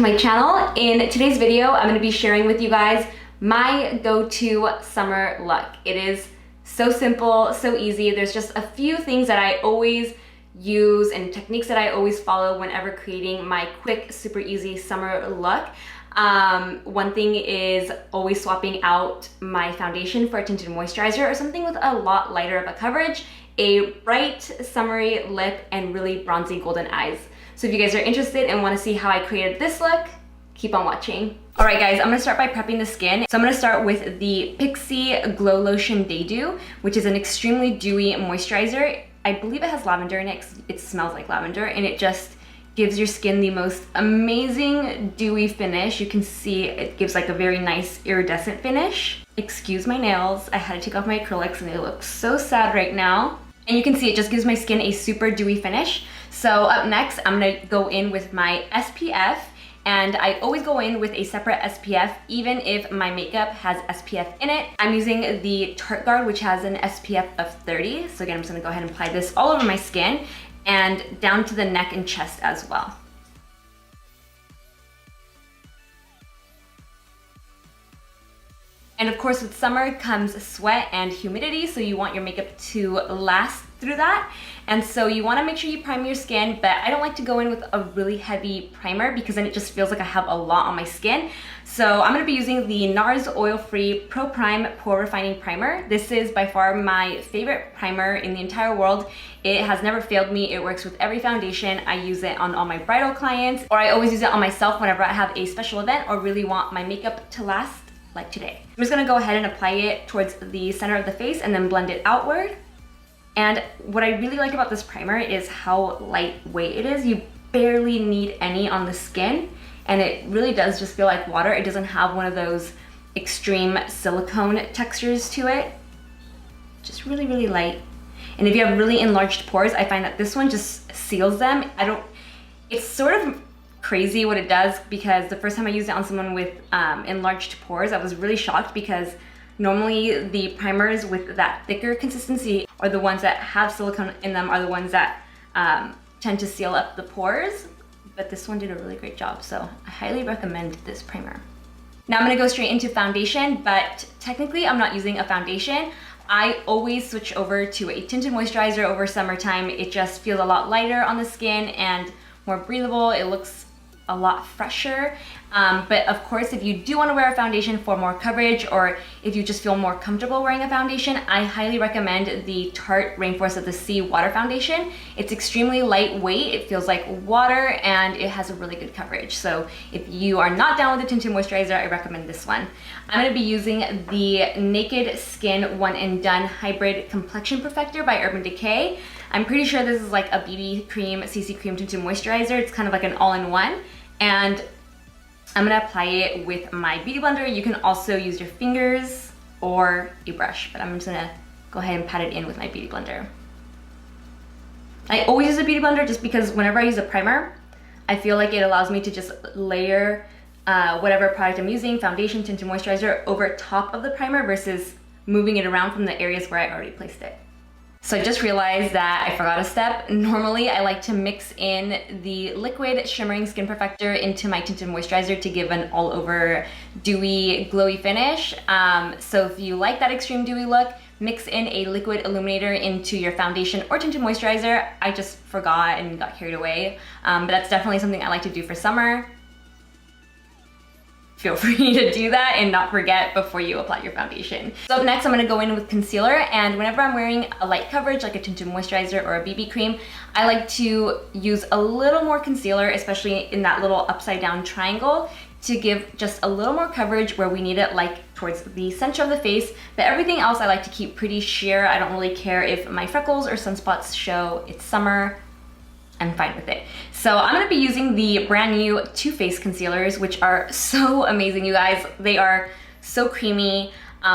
to my channel. In today's video, I'm going to be sharing with you guys my go-to summer look. It is so simple, so easy. There's just a few things that I always use and techniques that I always follow whenever creating my quick, super easy summer look. One thing is always swapping out my foundation for a tinted moisturizer or something with a lot lighter of a coverage, a bright summery lip, and really bronzy golden eyes. So if you guys are interested and want to see how I created this look, keep on watching. All right guys, I'm gonna start by prepping the skin. So I'm gonna start with the PIXI Glow Lotion Day Dew, which is an extremely dewy moisturizer. I believe it has lavender in it. It smells like lavender, and it just gives your skin the most amazing dewy finish. You can see it gives like a very nice iridescent finish. Excuse my nails, I had to take off my acrylics and they look so sad right now. And you can see it just gives my skin a super dewy finish. So up next, I'm gonna go in with my SPF, and I always go in with a separate SPF even if my makeup has SPF in it. I'm using the TARTEGUARD, which has an SPF of 30. So again, I'm just gonna go ahead and apply this all over my skin and down to the neck and chest as well. And of course, with summer comes sweat and humidity, so you want your makeup to last through that. And so you wanna make sure you prime your skin, but I don't like to go in with a really heavy primer because then it just feels like I have a lot on my skin. So I'm gonna be using the NARS Oil-Free Pro Prime Pore Refining Primer. This is by far my favorite primer in the entire world. It has never failed me. It works with every foundation. I use it on all my bridal clients, or I always use it on myself whenever I have a special event or really want my makeup to last, like today. I'm just gonna go ahead and apply it towards the center of the face and then blend it outward. And what I really like about this primer is how lightweight it is. You barely need any on the skin, and it really does just feel like water. It doesn't have one of those extreme silicone textures to it. Just really, really light. And if you have really enlarged pores, I find that this one just seals them. It's sort of crazy what it does, because the first time I used it on someone with enlarged pores, I was really shocked because normally the primers with that thicker consistency, or the ones that have silicone in them, are the ones that tend to seal up the pores. But this one did a really great job, so I highly recommend this primer. Now I'm gonna go straight into foundation, but technically I'm not using a foundation. I always switch over to a tinted moisturizer over summertime. It just feels a lot lighter on the skin and more breathable. It looks a lot fresher. But of course, if you do want to wear a foundation for more coverage, or if you just feel more comfortable wearing a foundation, I highly recommend the Tarte Rainforest of the Sea Water Foundation. It's extremely lightweight, it feels like water, and it has a really good coverage. So if you are not down with the tinted moisturizer, I recommend this one. I'm going to be using the Naked Skin One and Done Hybrid Complexion Perfector by Urban Decay. I'm pretty sure this is like a BB cream, CC cream tinted moisturizer. It's kind of like an all-in-one. And I'm gonna apply it with my beauty blender. You can also use your fingers or a brush, but I'm just gonna go ahead and pat it in with my beauty blender. I always use a beauty blender just because whenever I use a primer, I feel like it allows me to just layer whatever product I'm using, foundation, tinted moisturizer, over top of the primer versus moving it around from the areas where I already placed it. So I just realized that I forgot a step. Normally, I like to mix in the liquid shimmering skin perfector into my tinted moisturizer to give an all over dewy, glowy finish. So if you like that extreme dewy look, mix in a liquid illuminator into your foundation or tinted moisturizer. I just forgot and got carried away. But that's definitely something I like to do for summer. Feel free to do that and not forget before you apply your foundation. So up next, I'm gonna go in with concealer, and whenever I'm wearing a light coverage like a tinted moisturizer or a BB cream, I like to use a little more concealer, especially in that little upside down triangle, to give just a little more coverage where we need it, like towards the center of the face. But everything else I like to keep pretty sheer. I don't really care if my freckles or sunspots show. It's summer, I'm fine with it. So I'm gonna be using the brand new Too Faced concealers, which are so amazing, you guys. They are so creamy.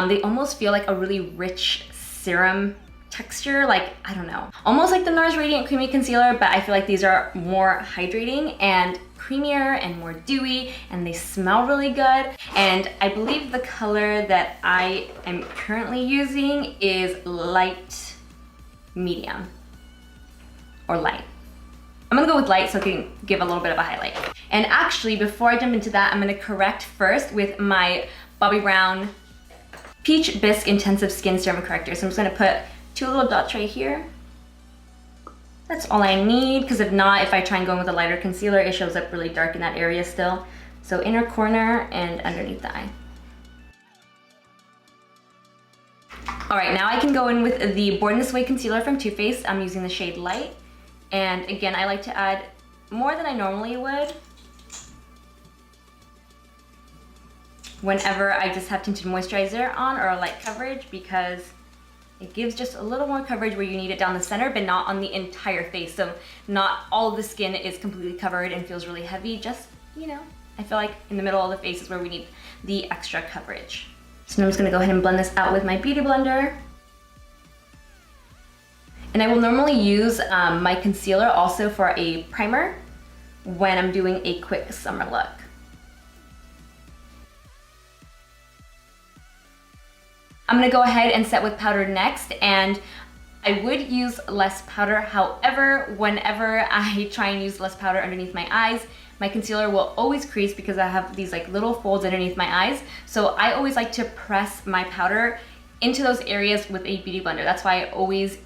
They almost feel like a really rich serum texture, like, I don't know, almost like the NARS Radiant Creamy Concealer, but I feel like these are more hydrating and creamier and more dewy, and they smell really good. And I believe the color that I am currently using is light medium or light. I'm I'm gonna go with light so it can give a little bit of a highlight. And actually, before I jump into that, I'm gonna correct first with my Bobbi Brown Peach Bisque Intensive Skin Serum Corrector. So I'm just gonna put 2 little dots right here. That's all I need, because if not, if I try and go in with a lighter concealer, it shows up really dark in that area still. So inner corner and underneath the eye. All right, now I can go in with the Born This Way concealer from Too Faced. I'm using the shade Light. And again, I like to add more than I normally would whenever I just have tinted moisturizer on or a light coverage, because it gives just a little more coverage where you need it down the center, but not on the entire face. So not all of the skin is completely covered and feels really heavy. Just, you know, I feel like in the middle of the face is where we need the extra coverage. So now I'm just gonna go ahead and blend this out with my Beauty Blender. And I will normally use my concealer also for a primer when I'm doing a quick summer look. I'm gonna go ahead and set with powder next, and I would use less powder. However, whenever I try and use less powder underneath my eyes, my concealer will always crease because I have these like little folds underneath my eyes. So I always like to press my powder into those areas with a Beauty Blender. That's why I always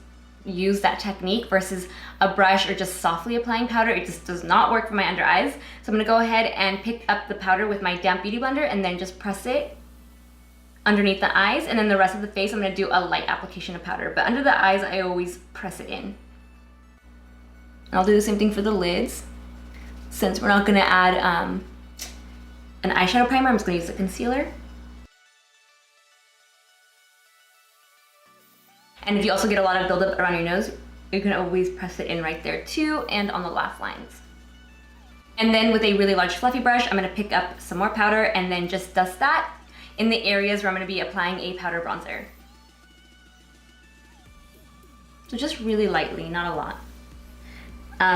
use that technique versus a brush or just softly applying powder. It just does not work for my under eyes. So I'm gonna go ahead and pick up the powder with my damp Beauty Blender and then just press it underneath the eyes, and then the rest of the face I'm gonna do a light application of powder, but under the eyes I always press it in. And I'll do the same thing for the lids. Since we're not gonna add an eyeshadow primer, I'm just gonna use the concealer. And if you also get a lot of buildup around your nose, you can always press it in right there too, and on the laugh lines. And then with a really large fluffy brush, I'm gonna pick up some more powder and then just dust that in the areas where I'm gonna be applying a powder bronzer. So just really lightly, not a lot.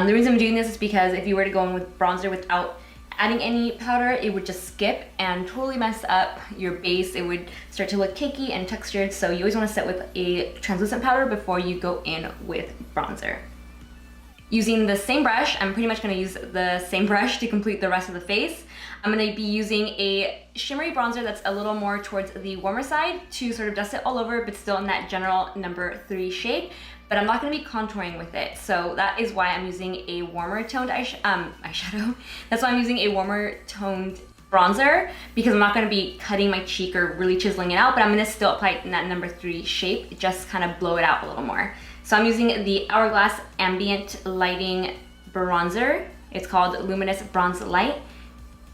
The reason I'm doing this is because if you were to go in with bronzer without adding any powder, it would just skip and totally mess up your base. It would start to look cakey and textured, so you always wanna set with a translucent powder before you go in with bronzer. Using the same brush, I'm pretty much gonna use the same brush to complete the rest of the face. I'm gonna be using a shimmery bronzer that's a little more towards the warmer side to sort of dust it all over, but still in that general number 3 shade. But I'm not gonna be contouring with it. So that is why I'm using a warmer toned eyeshadow. That's why I'm using a warmer toned bronzer, because I'm not gonna be cutting my cheek or really chiseling it out, but I'm gonna still apply it in that number 3 shape, just kind of blow it out a little more. So I'm using the Hourglass Ambient Lighting Bronzer. It's called Luminous Bronze Light.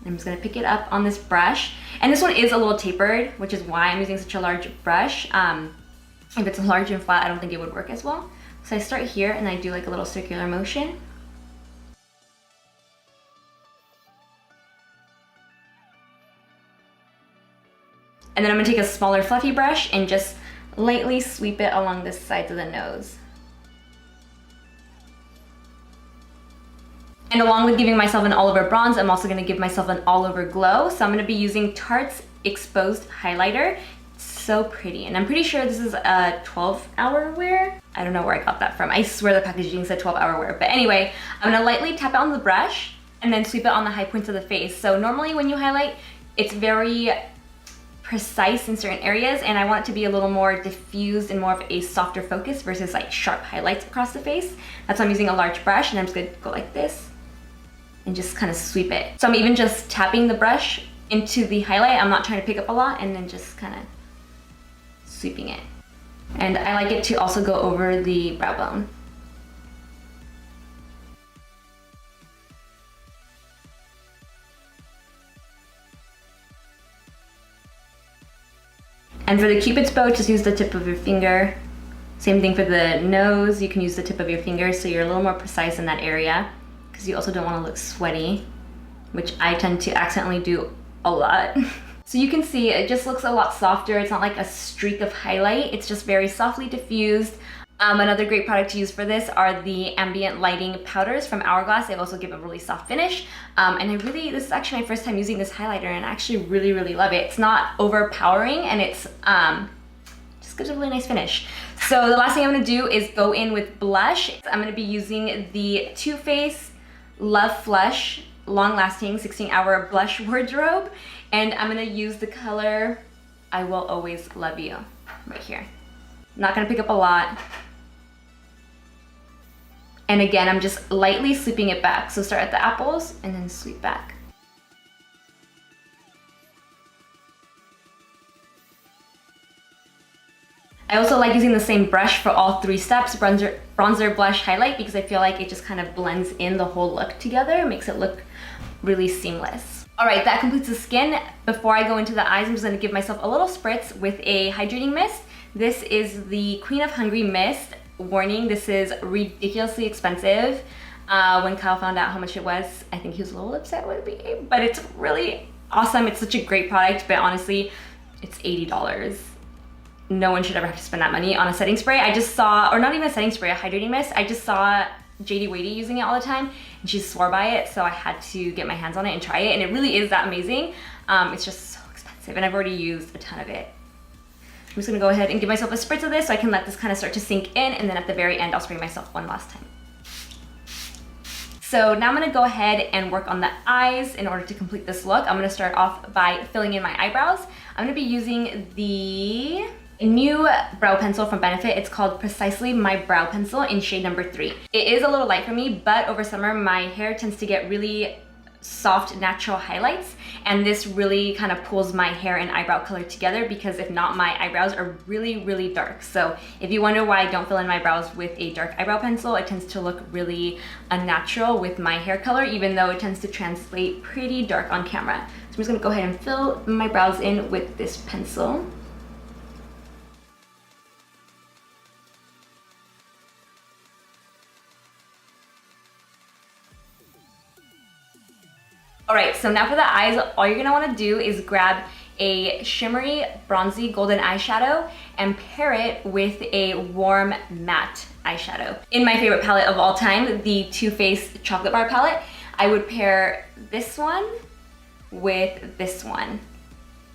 I'm just gonna pick it up on this brush. And this one is a little tapered, which is why I'm using such a large brush. If it's large and flat, I don't think it would work as well. So I start here and I do like a little circular motion. And then I'm gonna take a smaller fluffy brush and just lightly sweep it along the sides of the nose. And along with giving myself an all-over bronze, I'm also gonna give myself an all-over glow. So I'm gonna be using Tarte's Exposed Highlighter. It's so pretty, and I'm pretty sure this is a 12-hour wear. I don't know where I got that from. I swear the packaging said 12-hour wear. But anyway, I'm gonna lightly tap it on the brush and then sweep it on the high points of the face. So normally when you highlight, it's very precise in certain areas, and I want it to be a little more diffused and more of a softer focus versus like sharp highlights across the face. That's why I'm using a large brush, and I'm just gonna go like this and just kind of sweep it. So I'm even just tapping the brush into the highlight. I'm not trying to pick up a lot, and then just kind of sweeping it. And I like it to also go over the brow bone. And for the Cupid's bow, just use the tip of your finger. Same thing for the nose, you can use the tip of your finger so you're a little more precise in that area, because you also don't want to look sweaty, which I tend to accidentally do a lot. So you can see it just looks a lot softer. It's not like a streak of highlight, it's just very softly diffused. Another great product to use for this are the ambient lighting powders from Hourglass. They also give a really soft finish. And this is actually my first time using this highlighter, and I actually really, really love it. It's not overpowering, and it's just gives a really nice finish. So the last thing I'm gonna do is go in with blush. I'm gonna be using the Too Faced Love Flush Long Lasting 16-Hour Blush Wardrobe, and I'm gonna use the color I Will Always Love You right here. I'm not gonna pick up a lot. And again, I'm just lightly sweeping it back. So start at the apples and then sweep back. I also like using the same brush for all 3 steps, bronzer, blush, highlight, because I feel like it just kind of blends in the whole look together, makes it look really seamless. All right, that completes the skin. Before I go into the eyes, I'm just gonna give myself a little spritz with a hydrating mist. This is the Queen of Hungary mist. Warning, this is ridiculously expensive. When Kyle found out how much it was, I think he was a little upset with me, but it's really awesome. It's such a great product, but honestly, it's $80. No one should ever have to spend that money on a setting spray. I just saw, or not even a setting spray, a hydrating mist. I just saw JD Wadey using it all the time, and she swore by it, so I had to get my hands on it and try it, and it really is that amazing. It's just so expensive, and I've already used a ton of it. I'm just gonna go ahead and give myself a spritz of this so I can let this kind of start to sink in, and then at the very end, I'll spray myself one last time. So now I'm gonna go ahead and work on the eyes in order to complete this look. I'm gonna start off by filling in my eyebrows. I'm gonna be using the new brow pencil from Benefit. It's called Precisely My Brow Pencil in shade number 3. It is a little light for me, but over summer, my hair tends to get really soft, natural highlights, and this really kind of pulls my hair and eyebrow color together, because if not, my eyebrows are really, really dark. So if you wonder why I don't fill in my brows with a dark eyebrow pencil, it tends to look really unnatural with my hair color, even though it tends to translate pretty dark on camera. So I'm just gonna go ahead and fill my brows in with this pencil. All right, so now for the eyes, all you're gonna wanna do is grab a shimmery, bronzy, golden eyeshadow and pair it with a warm matte eyeshadow. In my favorite palette of all time, the Too Faced Chocolate Bar palette, I would pair this one with this one.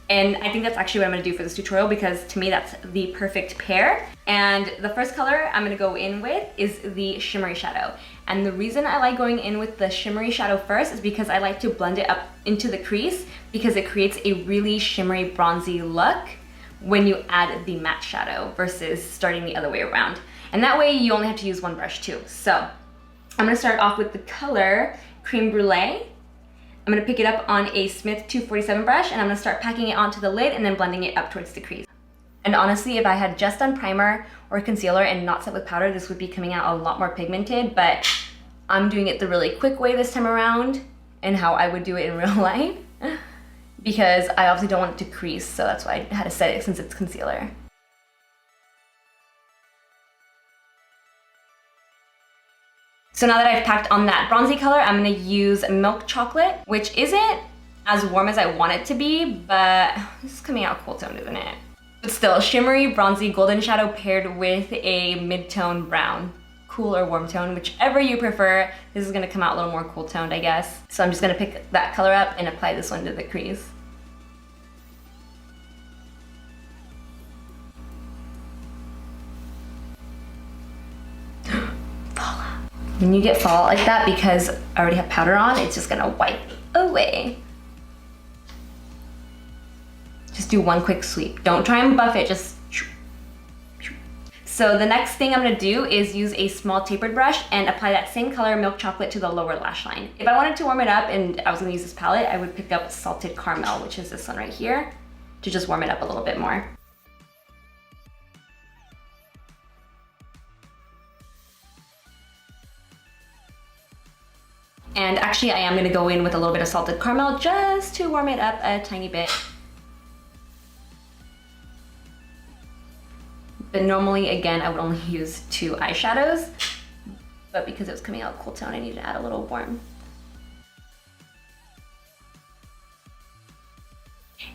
And I think that's actually what I'm gonna do for this tutorial, because to me that's the perfect pair. And the first color I'm gonna go in with is the shimmery shadow. And the reason I like going in with the shimmery shadow first is because I like to blend it up into the crease, because it creates a really shimmery bronzy look when you add the matte shadow versus starting the other way around. And that way you only have to use one brush too. So I'm gonna start off with the color Cream Brulee. I'm gonna pick it up on a Smith 247 brush, and I'm gonna start packing it onto the lid and then blending it up towards the crease. And honestly, if I had just done primer or concealer and not set with powder, this would be coming out a lot more pigmented, but I'm doing it the really quick way this time around, and how I would do it in real life, because I obviously don't want it to crease, so that's why I had to set it since it's concealer. So now that I've packed on that bronzy color, I'm gonna use Milk Chocolate, which isn't as warm as I want it to be, but this is coming out cool toned, isn't it? But still, shimmery, bronzy, golden shadow paired with a mid-tone brown. Cool or warm tone, whichever you prefer. This is gonna come out a little more cool toned, I guess. So I'm just gonna pick that color up and apply this one to the crease. When you get fallout like that, because I already have powder on, it's just gonna wipe away. Just do one quick sweep. Don't try and buff it, just. So the next thing I'm gonna do is use a small tapered brush and apply that same color Milk Chocolate to the lower lash line. If I wanted to warm it up and I was gonna use this palette, I would pick up Salted Caramel, which is this one right here, to just warm it up a little bit more. And actually, I am gonna go in with a little bit of Salted Caramel just to warm it up a tiny bit. But normally, again, I would only use 2 eyeshadows, but because it was coming out cool tone, I needed to add a little warm.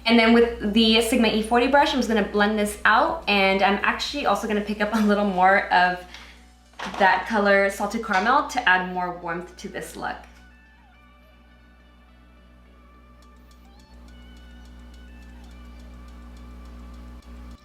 And then with the Sigma E40 brush, I'm just gonna blend this out, and I'm actually also gonna pick up a little more of that color Salted Caramel to add more warmth to this look.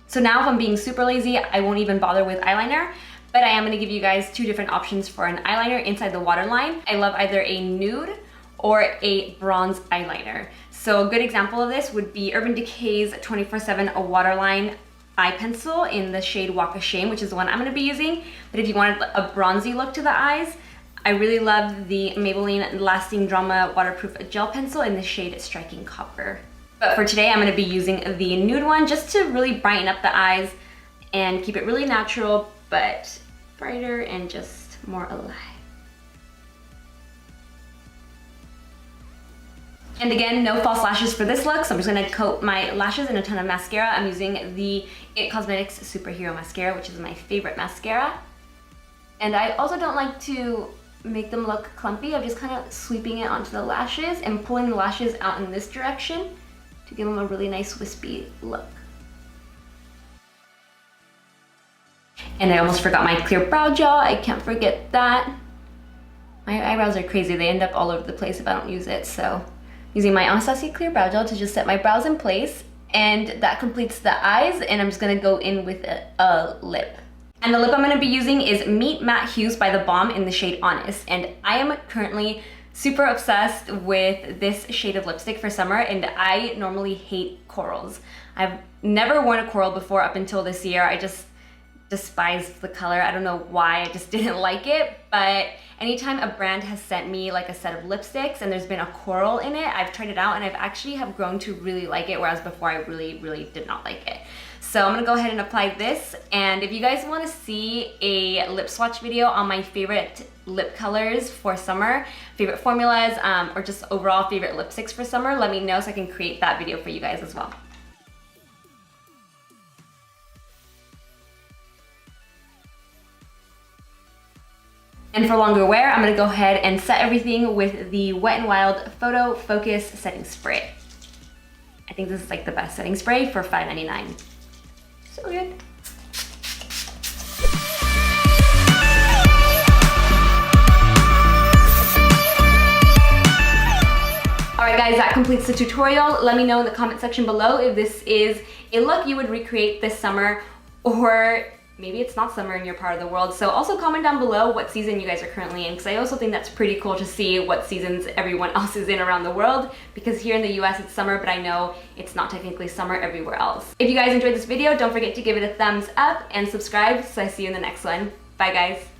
So now if I'm being super lazy, I won't even bother with eyeliner, but I am gonna give you guys two different options for an eyeliner inside the waterline. I love either a nude or a bronze eyeliner. So a good example of this would be Urban Decay's 24/7 a waterline eye pencil in the shade Walk of Shame, which is the one I'm gonna be using. But if you wanted a bronzy look to the eyes, I really love the Maybelline Lasting Drama Waterproof Gel Pencil in the shade Striking Copper. But for today, I'm gonna be using the nude one just to really brighten up the eyes and keep it really natural, but brighter and just more alive. And again, no false lashes for this look, so I'm just gonna coat my lashes in a ton of mascara. I'm using the IT Cosmetics Superhero Mascara, which is my favorite mascara. And I also don't like to make them look clumpy. I'm just kind of sweeping it onto the lashes and pulling the lashes out in this direction to give them a really nice wispy look. And I almost forgot my clear brow gel. I can't forget that. My eyebrows are crazy. They end up all over the place if I don't use it. So using my Anastasia clear brow gel to just set my brows in place. And that completes the eyes. And I'm just gonna go in with a lip. And the lip I'm gonna be using is Meet Matte Hues by The Balm in the shade Honest. And I am currently super obsessed with this shade of lipstick for summer, and I normally hate corals. I've never worn a coral before up until this year. I just despised the color. I don't know why, I just didn't like it. But anytime a brand has sent me like a set of lipsticks and there's been a coral in it, I've tried it out and I've actually have grown to really like it, whereas before I really did not like it. So I'm gonna go ahead and apply this, and if you guys wanna see a lip swatch video on my favorite lip colors for summer, favorite formulas, or just overall favorite lipsticks for summer, let me know so I can create that video for you guys as well. And for longer wear, I'm gonna go ahead and set everything with the Wet n Wild Photo Focus Setting Spray. I think this is like the best setting spray for $5.99. So good. Alright guys, that completes the tutorial. Let me know in the comment section below if this is a look you would recreate this summer, or maybe it's not summer in your part of the world. So also comment down below what season you guys are currently in, because I also think that's pretty cool to see what seasons everyone else is in around the world, because here in the US it's summer, but I know it's not technically summer everywhere else. If you guys enjoyed this video, don't forget to give it a thumbs up and subscribe, so I see you in the next one. Bye guys.